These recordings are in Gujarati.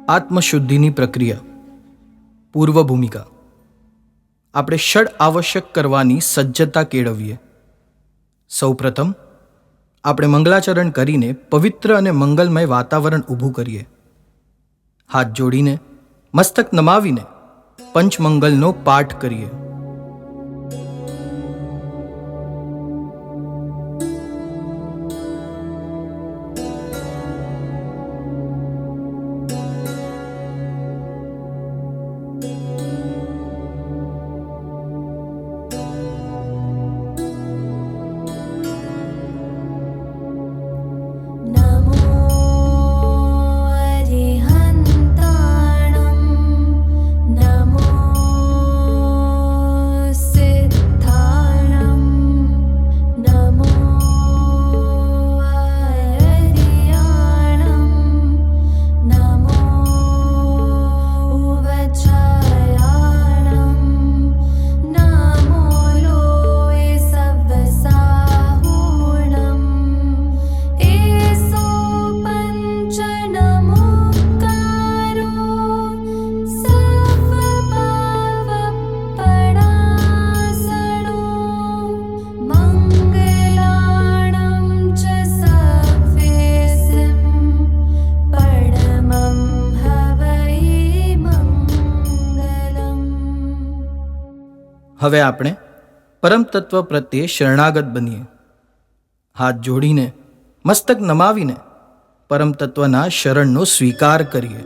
આત્મશુદ્ધિની પ્રક્રિયા. પૂર્વ ભૂમિકા. આપણે ષડ આવશ્યક કરવાની સજ્જતા કેળવીએ. સૌપ્રથમ આપણે મંગલાચરણ કરીને પવિત્ર અને મંગલમય વાતાવરણ ઊભું કરીએ. હાથ જોડીને, મસ્તક નમાવીને પંચમંગલનો પાઠ કરીએ. હવે આપણે પરમ તત્વ પ્રત્યે શરણાગત બનીએ. હાથ જોડીને, મસ્તક નમાવીને પરમ તત્વના શરણનો સ્વીકાર કરીએ.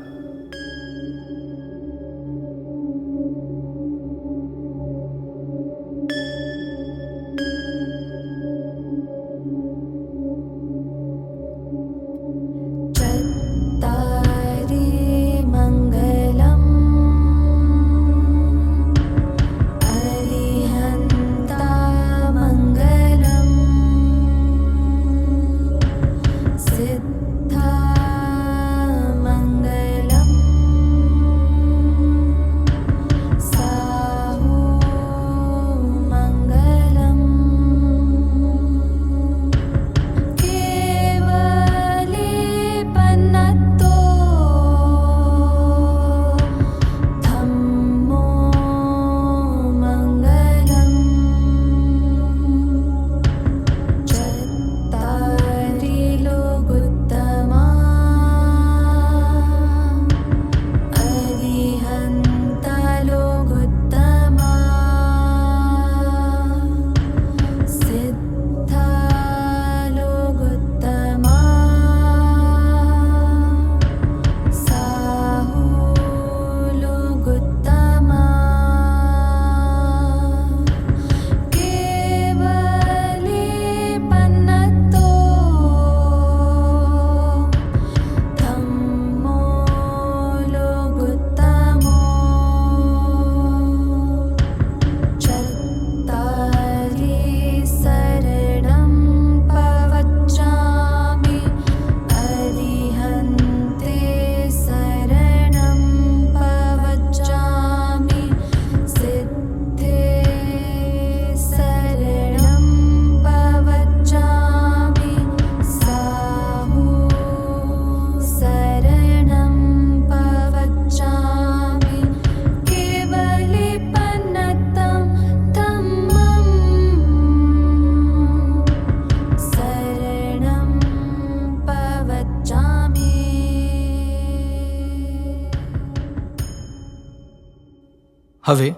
હવે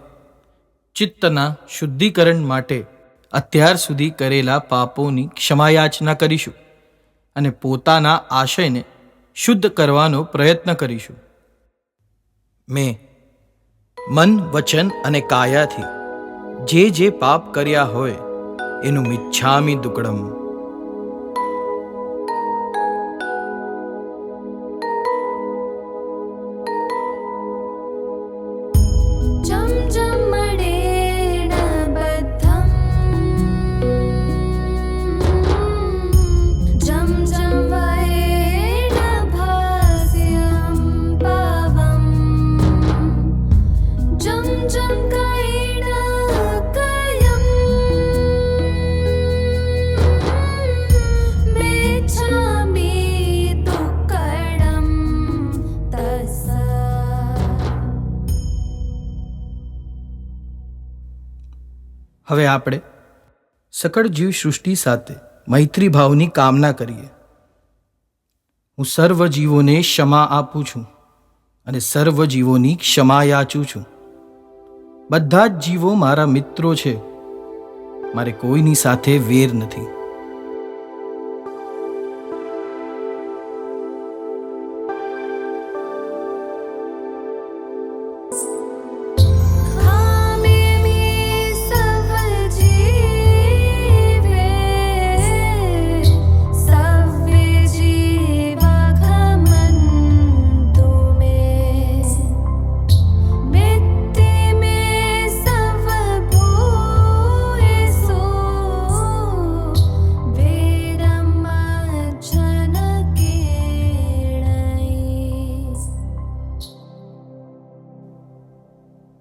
ચિત્તના શુદ્ધિકરણ માટે અત્યાર સુધી કરેલા પાપોની ક્ષમાયાચના કરીશું અને પોતાના આશયને શુદ્ધ કરવાનો પ્રયત્ન કરીશું. મેં મન, વચન અને કાયાથી જે પાપ કર્યા હોય એનું મિચ્છામિ દુક્કડમ. जम હવે આપણે સકળ જીવ સૃષ્ટિ સાથે મૈત્રી ભાવની કામના કરીએ. હું સર્વ જીવોને ક્ષમા આપું છું અને સર્વ જીવોની ક્ષમા યાચું છું. બધા જ જીવો મારા મિત્રો છે. મારે કોઈની સાથે વેર નથી.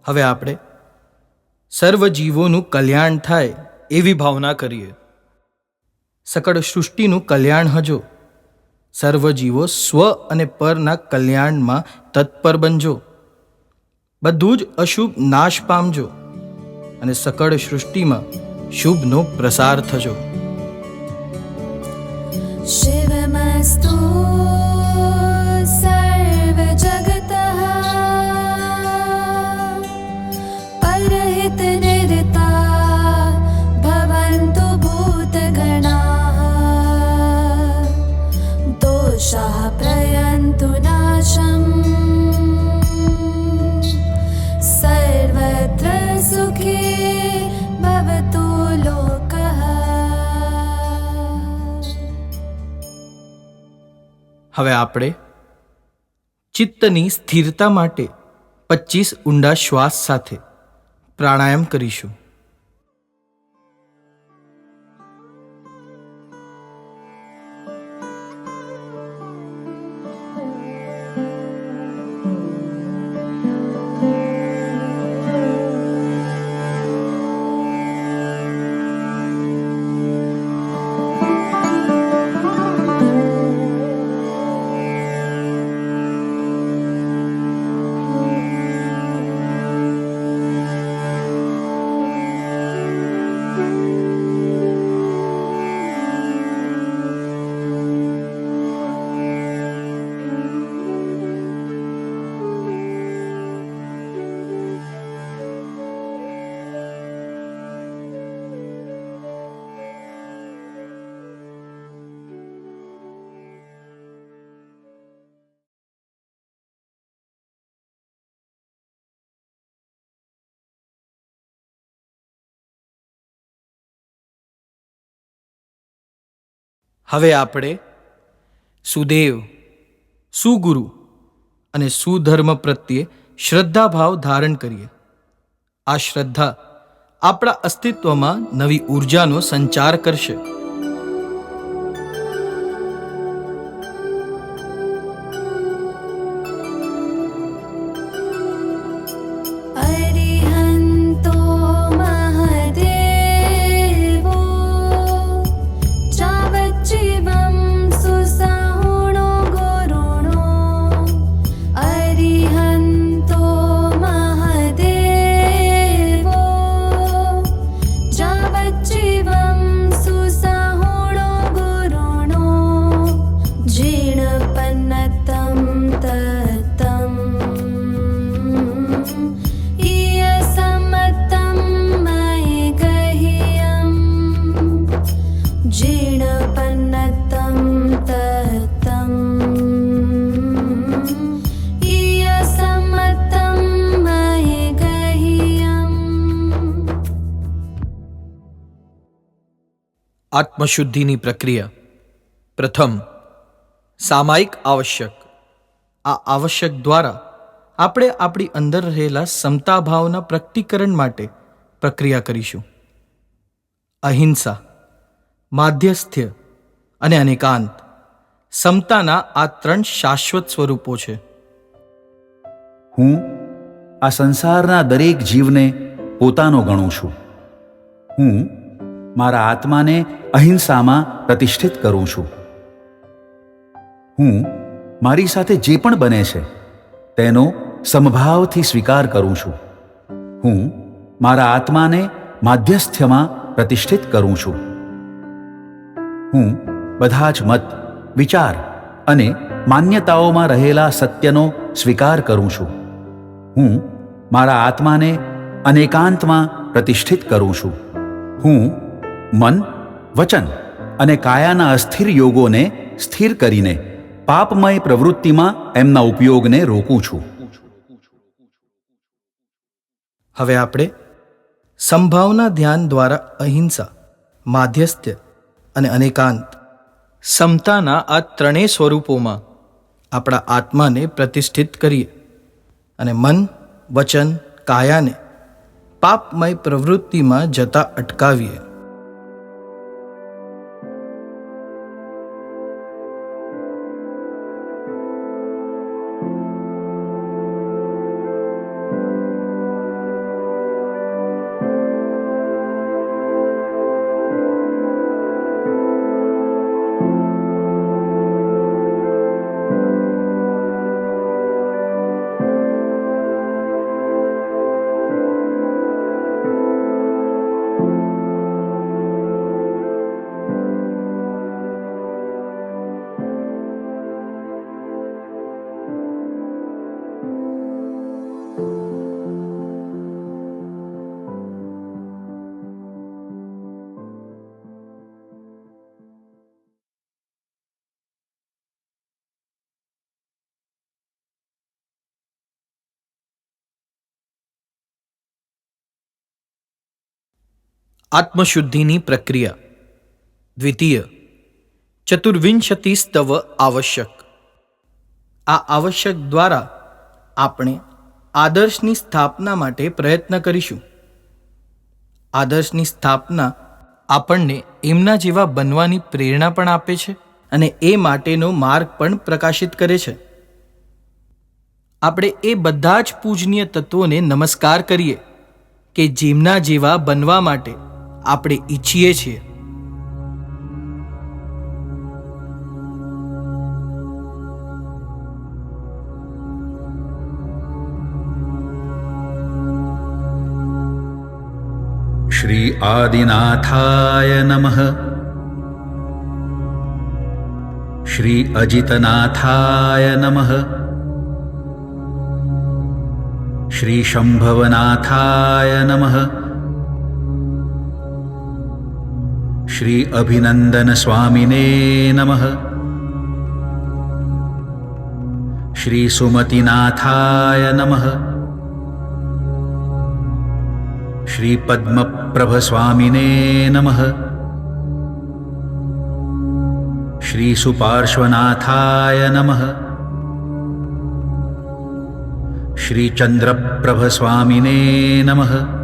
હવે આપણે સર્વ જીવોનું કલ્યાણ થાય એવી ભાવના કરીએ. સકળ સૃષ્ટિનું કલ્યાણ હજો. સર્વ જીવો સ્વ અને પરના કલ્યાણમાં તત્પર બનજો. બધું જ અશુભ નાશ પામજો અને સકળ સૃષ્ટિમાં શુભનો પ્રસાર થજો. શિવમસ્તુ સર્વ જગતઃ परहित निरता भवन्तु भूतगणाः दोषाः प्रयन्तु नाशम् सर्वत्र सुखी भवतु लोकः. હવે આપણે ચિત્તની સ્થિરતા માટે 25 ઊંડા શ્વાસ સાથે પ્રાણાયામ કરીશું. હવે આપણે સુદેવ, સુગુરુ અને સુધર્મ પ્રત્યે શ્રદ્ધાભાવ ધારણ કરીએ. આ શ્રદ્ધા આપણા અસ્તિત્વમાં નવી ઉર્જાનો સંચાર કરશે. આત્મશુદ્ધિની પ્રક્રિયા. પ્રથમ, સામાયિક આવશ્યક. આ આવશ્યક દ્વારા આપણે આપણી અંદર રહેલા સમતાભાવના પ્રકટીકરણ માટે પ્રક્રિયા કરીશું. અહિંસા, માધ્યસ્થ્ય અને અનેકાંત સમતાના આ 3 શાશ્વત સ્વરૂપો છે. હું આ સંસારના દરેક જીવને પોતાનો ગણું છું. હું મારા આત્માને અહિંસામાં પ્રતિષ્ઠિત કરું છું. હું મારી સાથે જે પણ બને છે તેનો સમભાવથી સ્વીકાર કરું છું. હું મારા આત્માને માધ્યસ્થ્યમાં પ્રતિષ્ઠિત કરું છું. હું બધા જ મત, વિચાર અને માન્યતાઓમાં રહેલા સત્યનો સ્વીકાર કરું છું. હું મારા આત્માને અનેકાંતમાં પ્રતિષ્ઠિત કરું છું. હું મન, વચન અને કાયાના અસ્થિર યોગોને સ્થિર કરીને પાપમય પ્રવૃત્તિમાં એમના ઉપયોગને રોકું છું. હવે આપણે સંભાવના ધ્યાન દ્વારા અહિંસા, માધ્યસ્થ્ય અને અનેકાંત, સમતાના આ ત્રણેય સ્વરૂપોમાં આપણા આત્માને પ્રતિષ્ઠિત કરીએ અને મન, વચન, કાયાને પાપમય પ્રવૃત્તિમાં જતા અટકાવીએ. આત્મશુદ્ધિની પ્રક્રિયા દ્વિતીય ચતુર્વિંશતિસ્તવ આવશ્યક. આ આવશ્યક દ્વારા આપણે આદર્શની સ્થાપના માટે પ્રયત્ન કરીશું. આદર્શની સ્થાપના આપણને એમના જેવા બનવાની પ્રેરણા પણ આપે છે અને એ માટેનો માર્ગ પણ પ્રકાશિત કરે છે. આપણે એ બધા જ પૂજનીય તત્વોને નમસ્કાર કરીએ કે જેમના જેવા બનવા માટે આપણે ઈચ્છીએ છીએ. શ્રી આદિનાથાય નમઃ. શ્રી અજિતનાથાય નમઃ. શ્રી શંભવનાથાય નમઃ. શ્રી અભિનંદન સ્વામિને નમઃ. શ્રી સુમતિનાથાય નમઃ. શ્રી પદ્મપ્રભ સ્વામિને નમઃ. શ્રી સુપાર્શ્વનાથાય નમઃ. શ્રી ચંદ્રપ્રભ સ્વામિને નમઃ.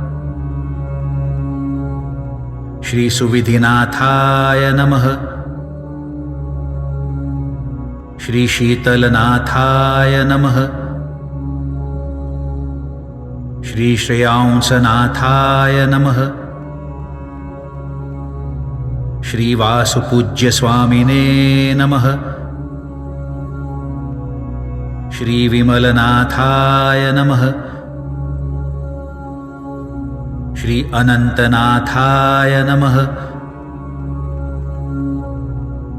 શ્રી સુવિધિનાથાય નમઃ. શ્રી શીતલનાથાય નમઃ. શ્રી શ્રેયાંસનાથાય નમઃ. શ્રી વાસુપૂજ્ય સ્વામિને નમઃ. શ્રી વિમલનાથાય નમઃ. શ્રી અનંતનાથાય નમઃ.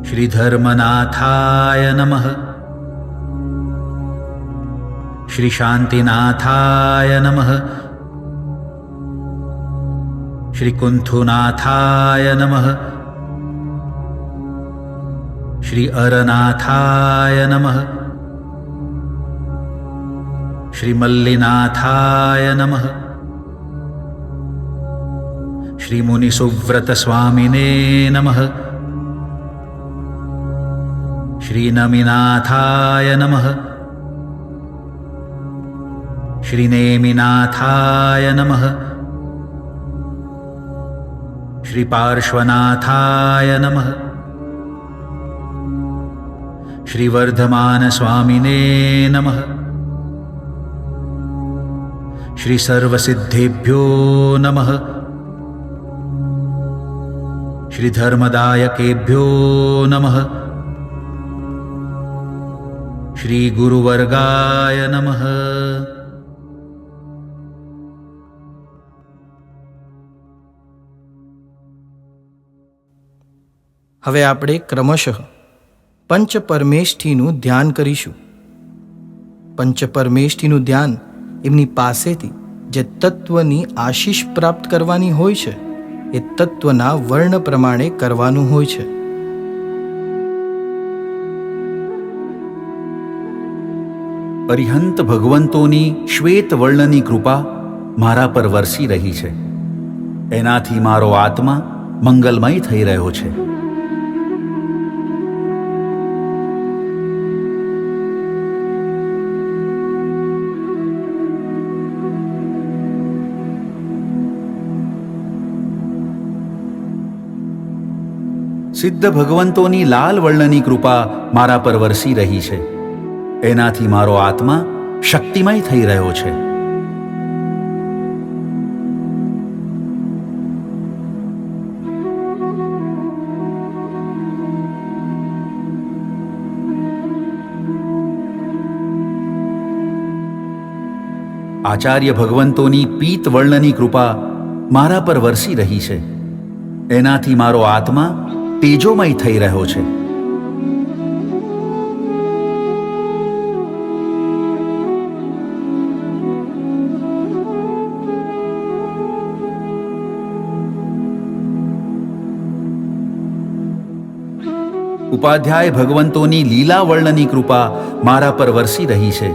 શ્રી ધર્મનાથાય નમઃ. શ્રી શાંતિનાથાય નમઃ. શ્રી કુંથુનાથાય નમઃ. શ્રી અરનાથાય નમઃ. શ્રી મલ્લિનાથાય નમઃ. શ્રી મુનિસુવ્રત સ્વામિને નમઃ. શ્રી નમિનાથાય નમઃ. શ્રી નેમિનાથાય નમઃ. શ્રી પાર્શ્વનાથાય નમઃ. શ્રી વર્ધમાન સ્વામિને નમઃ. શ્રી સર્વસિદ્ધેભ્યો નમઃ. શ્રી ધર્મદાયકેભ્યો નમઃ. શ્રી ગુરુવર્ગાય નમઃ. હવે આપણે ક્રમશઃ પંચ પરમેષ્ઠીનું ધ્યાન કરીશું. પંચ પરમેષ્ઠીનું ધ્યાન એમની પાસેથી જે તત્વની આશીષ પ્રાપ્ત કરવાની હોય છે એ તત્વના વર્ણ પ્રમાણે કરવાનું હોય છે. અરિહંત ભગવંતોની શ્વેત વર્ણની કૃપા મારા પર વરસી રહી છે. એનાથી મારો આત્મા મંગલમય થઈ રહ્યો છે. સિદ્ધ ભગવંતોની લાલ વર્ણની કૃપા મારા પર વરસી રહી છે. એનાથી મારો આત્મા શક્તિમય થઈ રહ્યો છે. આચાર્ય ભગવંતોની પીત વર્ણની કૃપા મારા પર વરસી રહી છે. એનાથી મારો આત્મા તેજોમય થઈ રહ્યો છે. ઉપાધ્યાય ભગવંતોની લીલા વર્ણની કૃપા મારા પર વરસી રહી છે.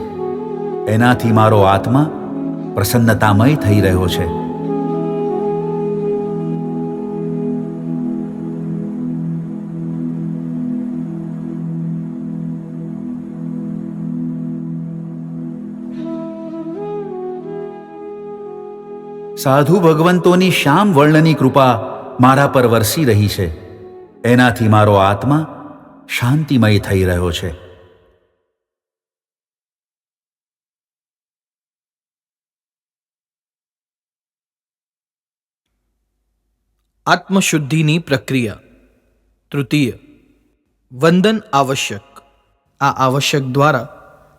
એનાથી મારો આત્મા પ્રસન્નતામય થઈ રહ્યો છે. સાધુ ભગવંતોની શ્યામ વર્ણની કૃપા મારા પર વરસી રહી છે. એનાથી મારો આત્મા શાંતિમય થઈ રહ્યો છે. આત્મશુદ્ધિની પ્રક્રિયા. તૃતીય, વંદન આવશ્યક. આ આવશ્યક દ્વારા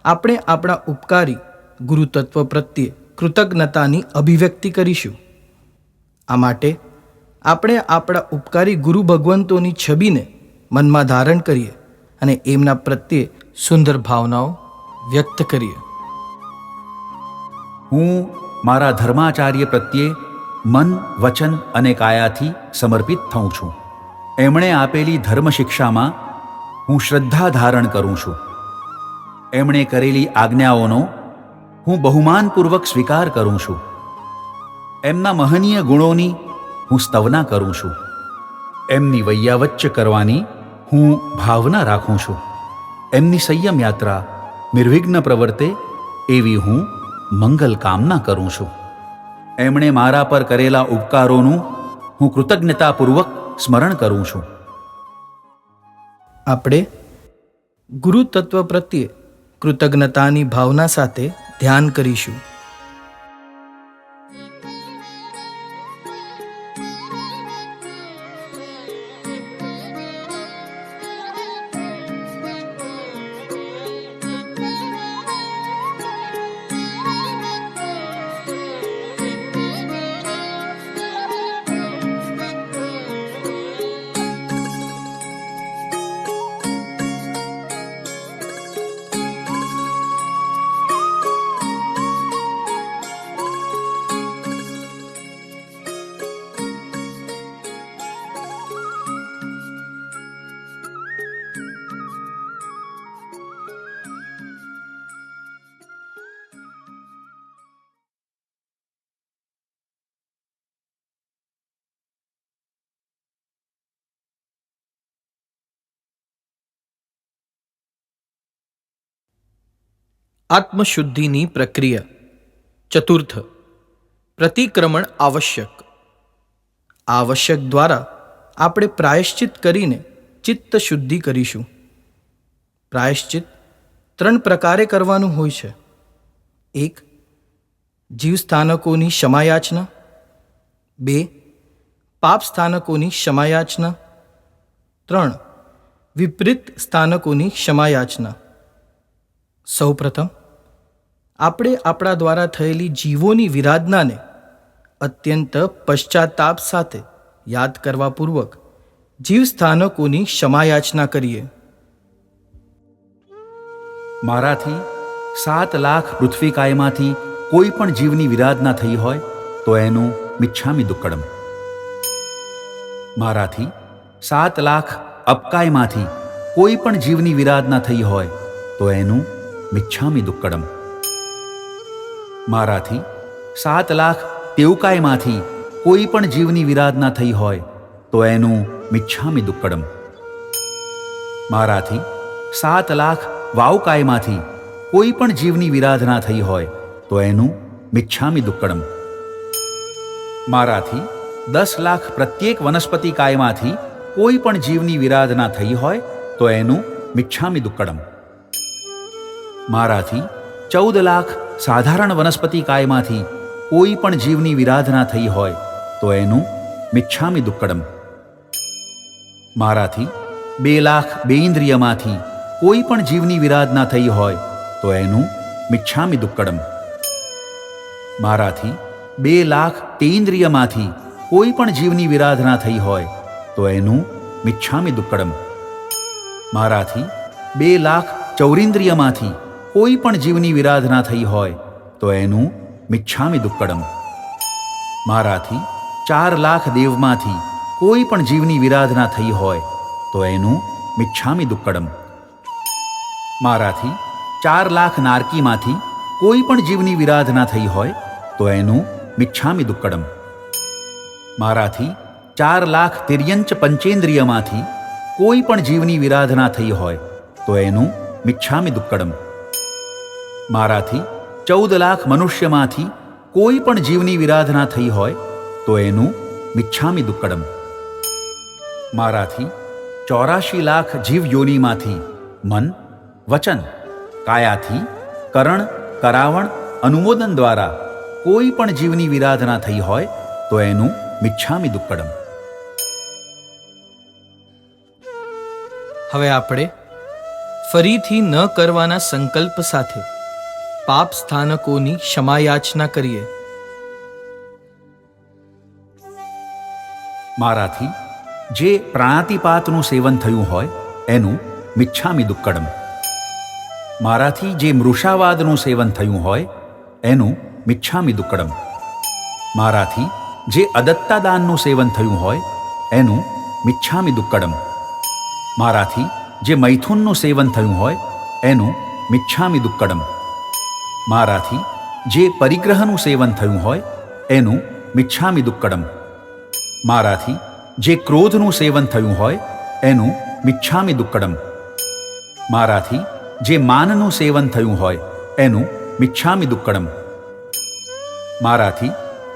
આપણે આપણા ઉપકારી ગુરુતત્વ પ્રત્યે કૃતજ્ઞતાની અભિવ્યક્તિ કરીશું. આ માટે આપણે આપણા ઉપકારી ગુરુ ભગવંતોની છબીને મનમાં ધારણ કરીએ અને એમના પ્રત્યે સુંદર ભાવનાઓ વ્યક્ત કરીએ. હું મારા ધર્માચાર્ય પ્રત્યે મન, વચન અને કાયાથી સમર્પિત થઉં છું. એમણે આપેલી ધર્મ શિક્ષામાં હું શ્રદ્ધા ધારણ કરું છું. એમણે કરેલી આજ્ઞાઓનો હું બહુમાનપૂર્વક સ્વીકાર કરું છું. એમના મહનીય ગુણોની હું સ્તવના કરું છું. એમની વૈયાવચ્ચ કરવાની હું ભાવના રાખું છું. એમની સંયમ યાત્રા નિર્વિઘ્ન પ્રવર્તે એવી હું મંગલ કામના કરું છું. એમણે મારા પર કરેલા ઉપકારોનું હું કૃતજ્ઞતાપૂર્વક સ્મરણ કરું છું. આપણે ગુરુ તત્વ પ્રત્યે કૃતજ્ઞતાની ભાવના સાથે ધ્યાન કરીશું. આત્મશુદ્ધિની પ્રક્રિયા. ચતુર્થ, પ્રતિક્રમણ આવશ્યક. આવશ્યક દ્વારા આપણે પ્રાયશ્ચિત કરીને ચિત્ત શુદ્ધિ કરીશું. પ્રાયશ્ચિત 3 પ્રકારે કરવાનું હોય છે. 1. જીવ સ્થાનકોની ક્ષમાયાચના. 2. પાપ સ્થાનકોની ક્ષમાયાચના. 3. વિપરીત સ્થાનકોની ક્ષમાયાચના. સૌપ્રથમ આપણે આપણા દ્વારા થયેલી જીવોની વિરાધનાને અત્યંત પશ્ચાતાપ સાથે યાદ કરવા પૂર્વક જીવ સ્થાનકોની ક્ષમાયાચના કરીએ. મારાથી 7 લાખ પૃથ્વીકાયમાંથી કોઈ પણ જીવની વિરાધના થઈ હોય તો એનું મિચ્છામિ દુક્કડમ. મારાથી 7 લાખ અપકાયમાંથી કોઈ પણ જીવની વિરાધના થઈ હોય તો એનું મિચ્છામિ દુક્કડમ. મારાથી 7 લાખ તેવકાયમાંથી કોઈ પણ જીવની વિરાધના થઈ હોય તો એનું મિચ્છામિ દુક્કડમ. મારાથી 7 લાખ વાવકાયમાંથી કોઈ પણ જીવની વિરાધના થઈ હોય તો એનું મિચ્છામિ દુક્કડમ. મારાથી 10 લાખ પ્રત્યેક વનસ્પતિ કાયમાંથી કોઈ પણ જીવની વિરાધના થઈ હોય તો એનું મિચ્છામિ દુક્કડમ. મારાથી 14 લાખ સાધારણ વનસ્પતિ કાયમાંથી કોઈ પણ જીવની વિરાધના થઈ હોય તો એનું મિચ્છામિ દુક્કડમ. મારાથી 2 લાખ બેઇન્દ્રિયમાંથી કોઈ પણ જીવની વિરાધના થઈ હોય તો એનું મિચ્છામિ દુક્કડમ. મારાથી 2 લાખ તેઇન્દ્રિયમાંથી કોઈ પણ જીવની વિરાધના થઈ હોય તો એનું મિચ્છામિ દુક્કડમ. મારાથી 2 લાખ ચૌરિન્દ્રિયમાંથી કોઈ પણ જીવની વિરાધના થઈ હોય તો એનું મિચ્છામિ દુક્કડમ. મારાથી 4 લાખ દેવમાંથી કોઈ પણ જીવની વિરાધના થઈ હોય તો એનું મિચ્છામિ દુક્કડમ. મારાથી 4 લાખ નારકીમાંથી કોઈ પણ જીવની વિરાધના થઈ હોય તો એનું મિચ્છામિ દુક્કડમ. મારાથી 4 લાખ તિર્યંચ પંચેન્દ્રિયમાંથી કોઈ પણ જીવની વિરાધના થઈ હોય તો એનું મિચ્છામિ દુક્કડમ. મારાથી 14 લાખ મનુષ્યમાંથી કોઈ પણ જીવની વિરાધના થઈ હોય તો એનું મિચ્છામિ દુક્કડમ. મારાથી 84 લાખ જીવ યોનિમાંથી મન, વચન, કાયાથી, કરણ, કરાવણ, અનુમોદન દ્વારા કોઈ પણ જીવની વિરાધના થઈ હોય તો એનું મિચ્છામિ દુક્કડમ. હવે આપણે ફરીથી ન કરવાના સંકલ્પ સાથે પાપ સ્થાનકોની ક્ષમાયાચના કરીએ. મારાથી જે પ્રાણાતિપાતનું સેવન થયું હોય એનું મિચ્છામિ દુક્કડમ. મારાથી જે મૃષાવાદનું સેવન થયું હોય એનું મિચ્છામિ દુક્કડમ. મારાથી જે અદત્તાદાનનું સેવન થયું હોય એનું મિચ્છામિ દુક્કડમ. મારાથી જે મૈથુનનું સેવન થયું હોય એનું મિચ્છામિ દુક્કડમ. મારાથી જે પરિગ્રહનું સેવન થયું હોય એનું મિચ્છામિ દુક્કડમ. મારાથી જે ક્રોધનું સેવન થયું હોય એનું મિચ્છામિ દુક્કડમ. મારાથી જે માનનું સેવન થયું હોય એનું મિચ્છામિ દુક્કડમ. મારાથી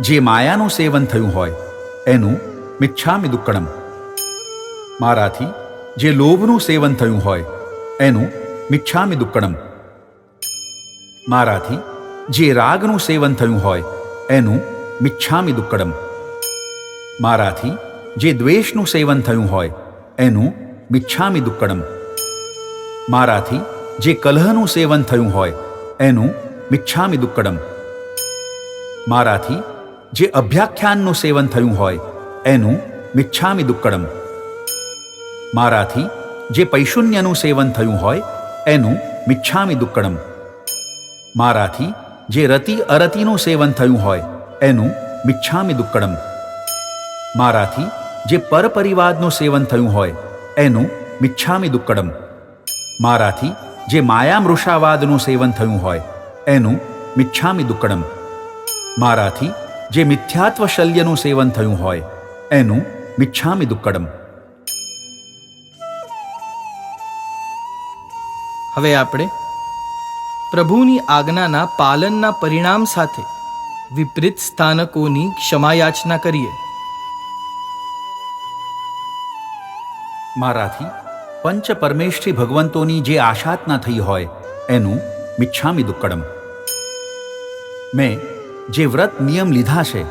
જે માયાનું સેવન થયું હોય એનું મિચ્છામિ દુક્કડમ. મારાથી જે લોભનું સેવન થયું હોય એનું મિચ્છામિ દુક્કડમ. મારાથી જે રાગનું સેવન થયું હોય એનું મિચ્છામિ દુક્કડમ. મારાથી જે દ્વેષનું સેવન થયું હોય એનું મિચ્છામિ દુક્કડમ. મારાથી જે કલહનું સેવન થયું હોય એનું મિચ્છામિ દુક્કડમ. મારાથી જે અભ્યાખ્યાનનું સેવન થયું હોય એનું મિચ્છામિ દુક્કડમ. મારાથી જે પૈશુન્યનું સેવન થયું હોય એનું મિચ્છામિ દુક્કડમ. મારાથી જે રતિ અરતિનું સેવન થયું હોય એનું મિચ્છામિ દુક્કડમ. મારાથી જે પરપરિવાદનું સેવન થયું હોય એનું મિચ્છામિ દુક્કડમ. મારાથી જે માયામૃષાવાદનું સેવન થયું હોય એનું મિચ્છામિ દુક્કડમ. મારાથી જે મિથ્યાત્વ શલ્યનું સેવન થયું હોય એનું મિચ્છામિ દુક્કડમ. હવે આપણે પ્રભુની આજ્ઞાના પાલનના પરિણામ સાથે વિપરીત સ્થાનકોની ક્ષમાયાચના કરીએ. મારાથી પંચ પરમેષ્ઠી ભગવંતોની જે આશાતના થઈ હોય એનું મિચ્છામિ દુક્કડમ. મેં જે વ્રત નિયમ લીધા છે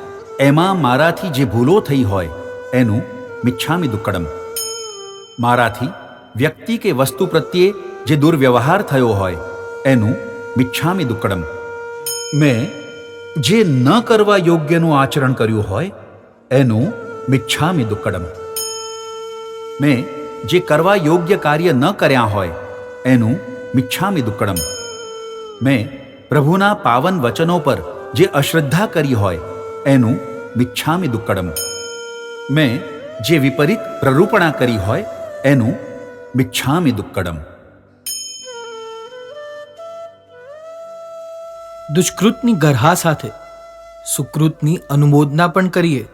એમાં મારાથી જે ભૂલો થઈ હોય એનું મિચ્છામિ દુક્કડમ. મારાથી વ્યક્તિ કે વસ્તુ પ્રત્યે જે દુર્વ્યવહાર થયો હોય એનું મિચ્છામિ દુક્કડમ. મેં જે ન કરવા યોગ્યનું આચરણ કર્યું હોય એનું મિચ્છામિ દુક્કડમ. મેં જે કરવા યોગ્ય કાર્ય ન કર્યા હોય એનું મિચ્છામિ દુક્કડમ. મેં પ્રભુના પાવન વચનો પર જે અશ્રદ્ધા કરી હોય એનું મિચ્છામિ દુક્કડમ. મેં જે વિપરીત પ્રરૂપણા કરી હોય એનું મિચ્છામિ દુક્કડમ. દુષ્કૃતની ગરહા સાથે સુકૃતની અનુમોદના પણ કરીએ.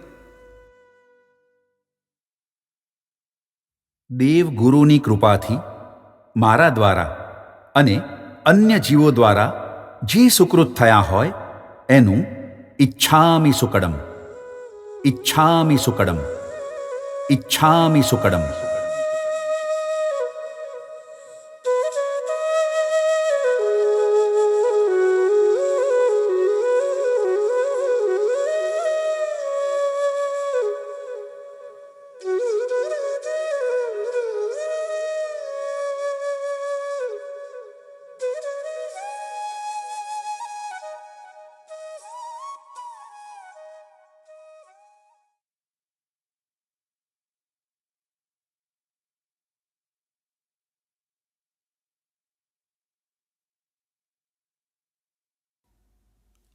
દેવ ગુરુની કૃપાથી મારા દ્વારા અને અન્ય જીવો દ્વારા જે સુકૃત થયા હોય એનું ઈચ્છામિ સુકડમ. ઈચ્છામિ સુકડમ. ઈચ્છામિ સુકડમ.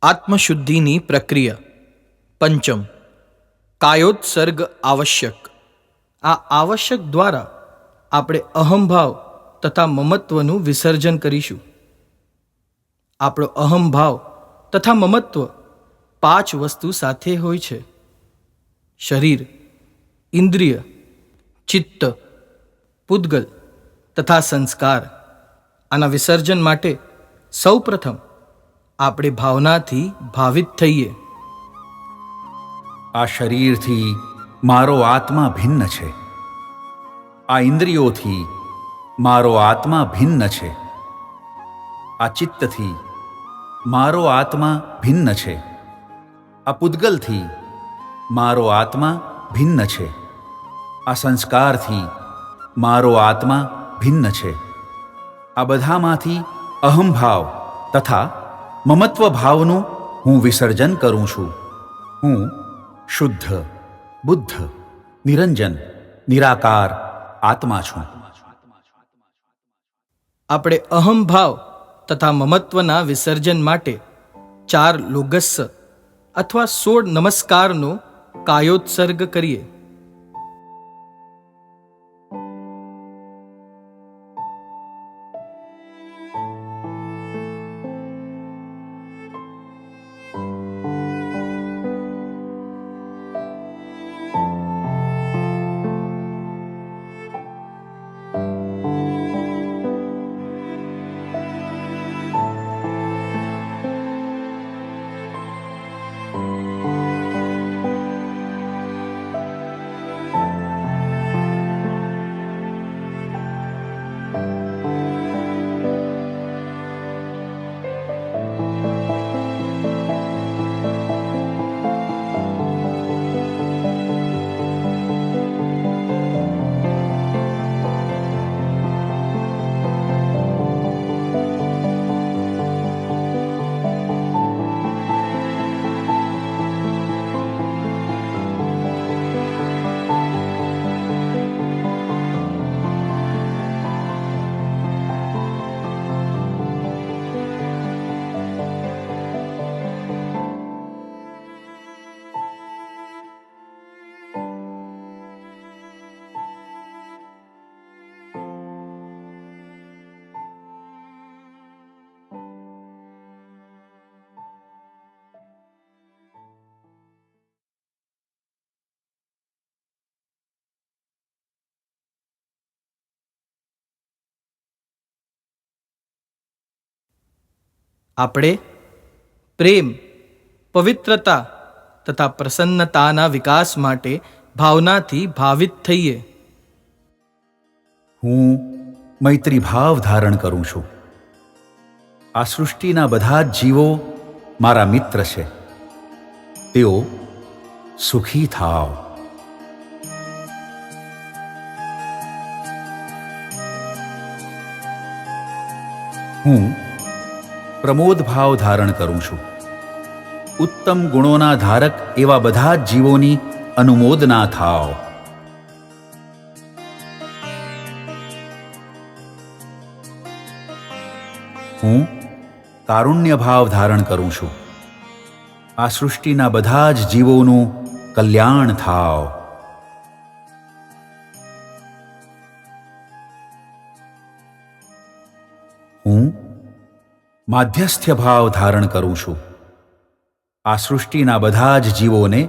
આત્મશુદ્ધિની પ્રક્રિયા. પંચમ, કાયોત્સર્ગ આવશ્યક. આ આવશ્યક દ્વારા આપણે અહંભાવ તથા મમત્વનું વિસર્જન કરીશું. આપણો અહંભાવ તથા મમત્વ 5 વસ્તુ સાથે હોય છે: શરીર, ઇન્દ્રિય, ચિત્ત, પૂદગલ તથા સંસ્કાર. આના વિસર્જન માટે સૌપ્રથમ આપણે ભાવનાથી ભાવિત થઈએ. આ શરીરથી મારો આત્મા ભિન્ન છે. આ ઇન્દ્રિયોથી મારો આત્મા ભિન્ન છે. આ ચિત્તથી મારો આત્મા ભિન્ન છે. આ પૂદગલથી મારો આત્મા ભિન્ન છે. આ સંસ્કારથી મારો આત્મા ભિન્ન છે. આ બધામાંથી અહંભાવ તથા મમત્વ ભાવનું હું વિસર્જન કરું છું. હું શુદ્ધ, બુદ્ધ, નિરંજન, નિરાકાર આત્મા છું. આપણે અહંભાવ તથા મમત્વના વિસર્જન માટે 4 લોગસ્સ અથવા 16 નમસ્કારનો કાયોત્સર્ગ કરીએ. આપણે પ્રેમ, પવિત્રતા તથા પ્રસન્નતાના વિકાસ માટે ભાવનાથી ભાવિત થઈએ. હું મૈત્રી ભાવ ધારણ કરું છું. આ સૃષ્ટિના બધા જ જીવો મારા મિત્ર છે. તેઓ સુખી થાવ. હું પ્રમોદ ભાવ ધારણ કરું છું. ઉત્તમ ગુણોના ધારક એવા બધા જ જીવોની અનુમોદના થાવ. કારુણ્ય ભાવ ધારણ કરું છું. આ સૃષ્ટિના બધા જ જીવોનું કલ્યાણ થાવ. હું માધ્યસ્થ્ય ભાવ ધારણ કરું છું. આ સૃષ્ટિના બધા જ જીવોને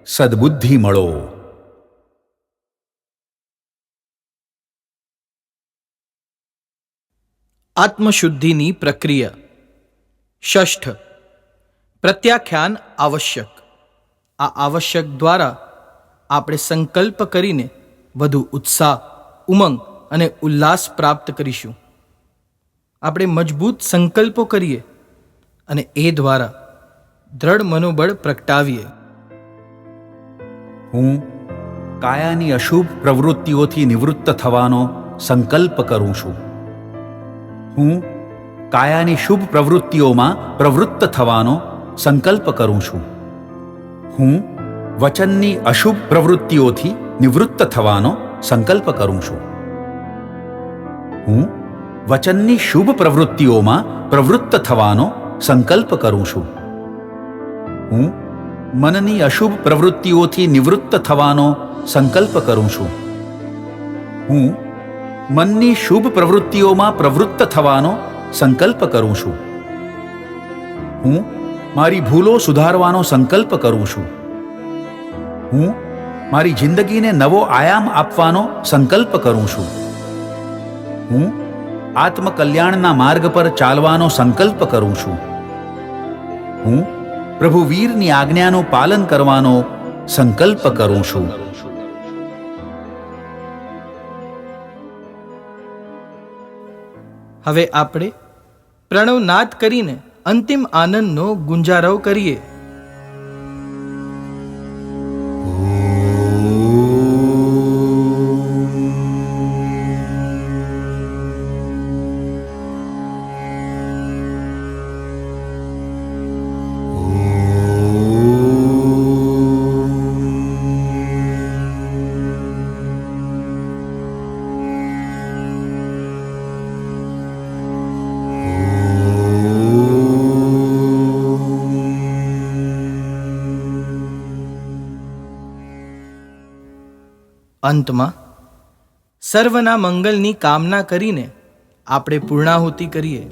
સદબુદ્ધિ મળો. આત્મશુદ્ધિની પ્રક્રિયા. ષષ્ઠ, પ્રત્યાખ્યાન આવશ્યક. આ આવશ્યક દ્વારા આપણે સંકલ્પ કરીને વધુ ઉત્સાહ, ઉમંગ અને ઉલ્લાસ પ્રાપ્ત કરીશું. આપણે મજબૂત સંકલ્પો કરીએ અને એ દ્વારા દ્રઢ મનોબળ પ્રગટાવીએ. હું કાયાની અશુભ પ્રવૃત્તિઓથી નિવૃત્ત થવાનો સંકલ્પ કરું છું. હું કાયાની શુભ પ્રવૃત્તિઓમાં પ્રવૃત્ત થવાનો સંકલ્પ કરું છું. હું વચનની અશુભ પ્રવૃત્તિઓથી નિવૃત્ત થવાનો સંકલ્પ કરું છું. હું વચનની શુભ પ્રવૃત્તિઓમાં પ્રવૃત્ત થવાનો સંકલ્પ કરું છું. હું મનની અશુભ પ્રવૃત્તિઓથી નિવૃત્ત થવાનો સંકલ્પ કરું છું. હું મનની શુભ પ્રવૃત્તિઓમાં પ્રવૃત્ત થવાનો સંકલ્પ કરું છું. હું મારી ભૂલો સુધારવાનો સંકલ્પ કરું છું. હું મારી જિંદગીને નવો આયામ આપવાનો સંકલ્પ કરું છું. હું આત્મકલ્યાણના માર્ગ પર ચાલવાનો સંકલ્પ કરું છું. હું પ્રભુ વીરની આજ્ઞાનું પાલન કરવાનો સંકલ્પ કરું છું. હવે આપણે પ્રણવનાદ કરીને અંતિમ આનંદનો ગુંજારવ કરીએ. અંતમાં સર્વના મંગલની કામના કરીને આપણે પૂર્ણાહુતિ કરીએ.